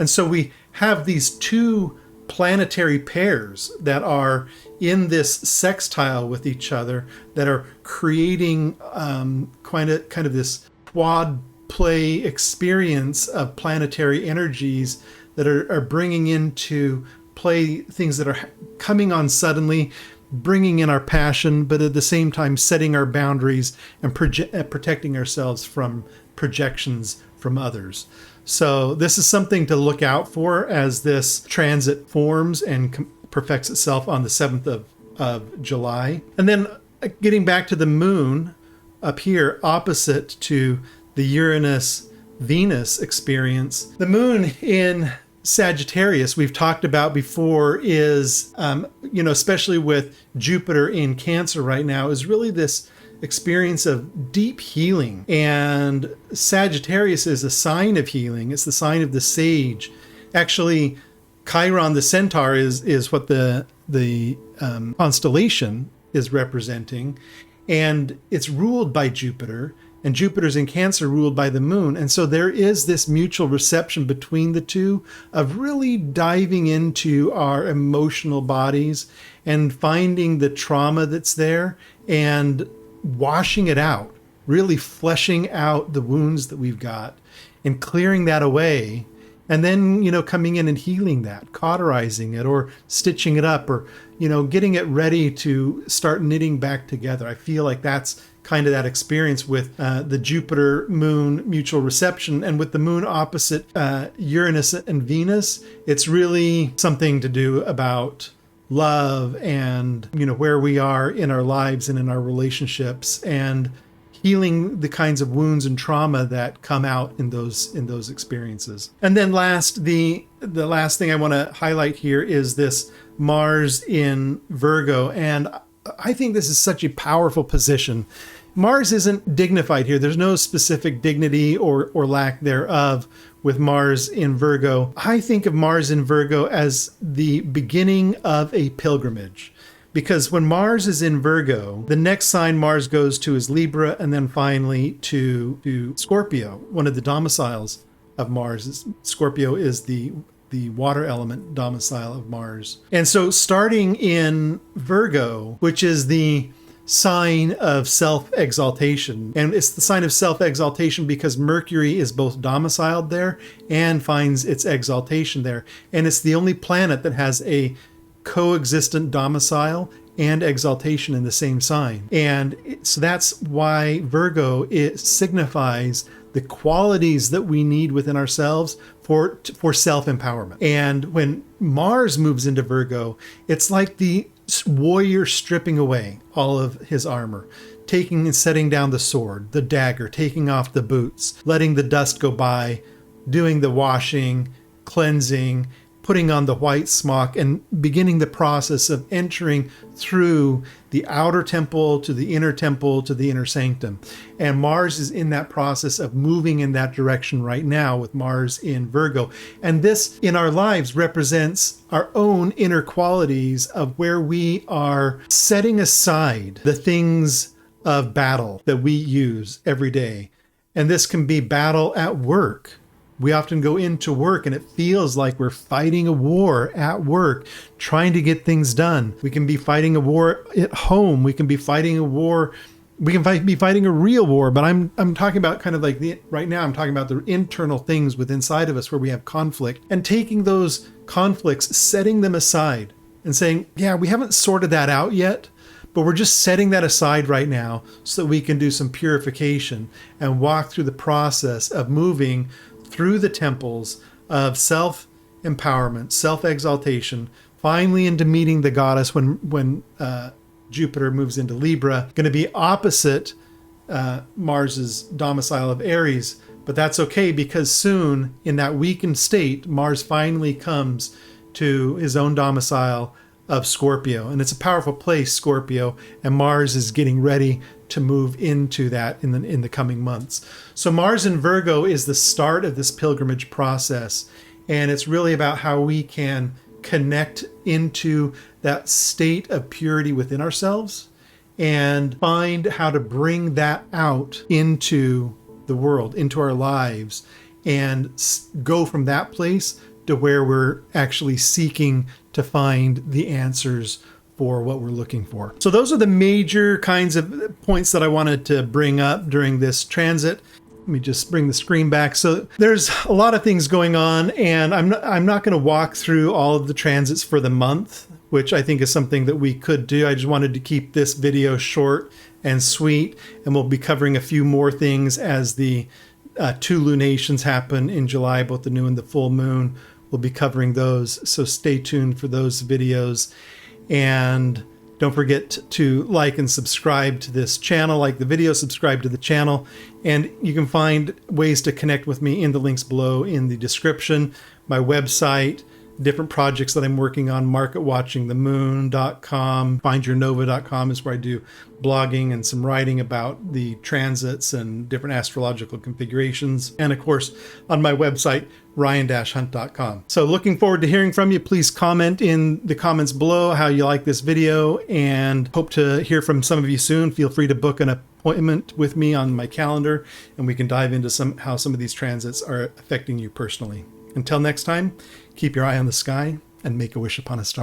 And so we have these two planetary pairs that are in this sextile with each other that are creating kind of this quad play experience of planetary energies that are bringing into play things that are coming on suddenly, bringing in our passion, but at the same time setting our boundaries and protecting ourselves from projections from others. So this is something to look out for as this transit forms and perfects itself on the 7th of July. And then getting back to the moon up here, opposite to the Uranus-Venus experience, the moon in Sagittarius, we've talked about before, is, especially with Jupiter in Cancer right now, is really this experience of deep healing. And Sagittarius is a sign of healing. It's the sign of the sage. Actually, Chiron the centaur is what the constellation is representing. And it's ruled by Jupiter. And Jupiter's in Cancer, ruled by the moon. And so there is this mutual reception between the two of really diving into our emotional bodies and finding the trauma that's there and washing it out, really fleshing out the wounds that we've got and clearing that away. And then, coming in and healing that, cauterizing it or stitching it up or, getting it ready to start knitting back together. I feel like that's kind of that experience with the Jupiter moon mutual reception. And with the moon opposite Uranus and Venus, it's really something to do about love and, where we are in our lives and in our relationships and healing the kinds of wounds and trauma that come out in those experiences. And then the last thing I want to highlight here is this Mars in Virgo. And I think this is such a powerful position. Mars isn't dignified here. There's no specific dignity or lack thereof with Mars in Virgo. I think of Mars in Virgo as the beginning of a pilgrimage. Because when Mars is in Virgo, the next sign Mars goes to is Libra, and then finally to Scorpio, one of the domiciles of Mars. Scorpio is the water element domicile of Mars. And so starting in Virgo, which is the sign of self-exaltation, and it's the sign of self-exaltation because Mercury is both domiciled there and finds its exaltation there. And it's the only planet that has a coexistent domicile and exaltation in the same sign. And so that's why Virgo, it signifies the qualities that we need within ourselves for self-empowerment. And when Mars moves into Virgo, it's like the warrior stripping away all of his armor, taking and setting down the sword, the dagger, taking off the boots, letting the dust go by, doing the washing, cleansing, putting on the white smock, and beginning the process of entering through the outer temple to the inner sanctum. And Mars is in that process of moving in that direction right now with Mars in Virgo. And this in our lives represents our own inner qualities of where we are setting aside the things of battle that we use every day. And this can be battle at work. We often go into work and it feels like we're fighting a war at work, trying to get things done. We can be fighting a war at home. We can be fighting a war. We can be fighting a real war, but I'm talking about kind of like right now, I'm talking about the internal things within inside of us where we have conflict, and taking those conflicts, setting them aside and saying, yeah, we haven't sorted that out yet, but we're just setting that aside right now so that we can do some purification and walk through the process of moving through the temples of self-empowerment, self-exaltation, finally into meeting the goddess when Jupiter moves into Libra, going to be opposite Mars's domicile of Aries. But that's okay, because soon in that weakened state, Mars finally comes to his own domicile of Scorpio. And it's a powerful place, Scorpio, and Mars is getting ready to move into that in the coming months. So Mars in Virgo is the start of this pilgrimage process. And it's really about how we can connect into that state of purity within ourselves and find how to bring that out into the world, into our lives, and go from that place to where we're actually seeking to find the answers for what we're looking for. So those are the major kinds of points that I wanted to bring up during this transit. Let me just bring the screen back. So there's a lot of things going on, and I'm not going to walk through all of the transits for the month, which I think is something that we could do. I just wanted to keep this video short and sweet, and we'll be covering a few more things as the 2 lunations happen in July, both the new and the full moon. We'll be covering those, so stay tuned for those videos. And don't forget to like and subscribe to this channel, like the video, subscribe to the channel. And you can find ways to connect with me in the links below in the description. My website, different projects that I'm working on, marketwatchingthemoon.com, findyournova.com is where I do blogging and some writing about the transits and different astrological configurations. And of course, on my website, ryan-hunt.com. So looking forward to hearing from you. Please comment in the comments below how you like this video, and hope to hear from some of you soon. Feel free to book an appointment with me on my calendar, and we can dive into how some of these transits are affecting you personally. Until next time, keep your eye on the sky and make a wish upon a star.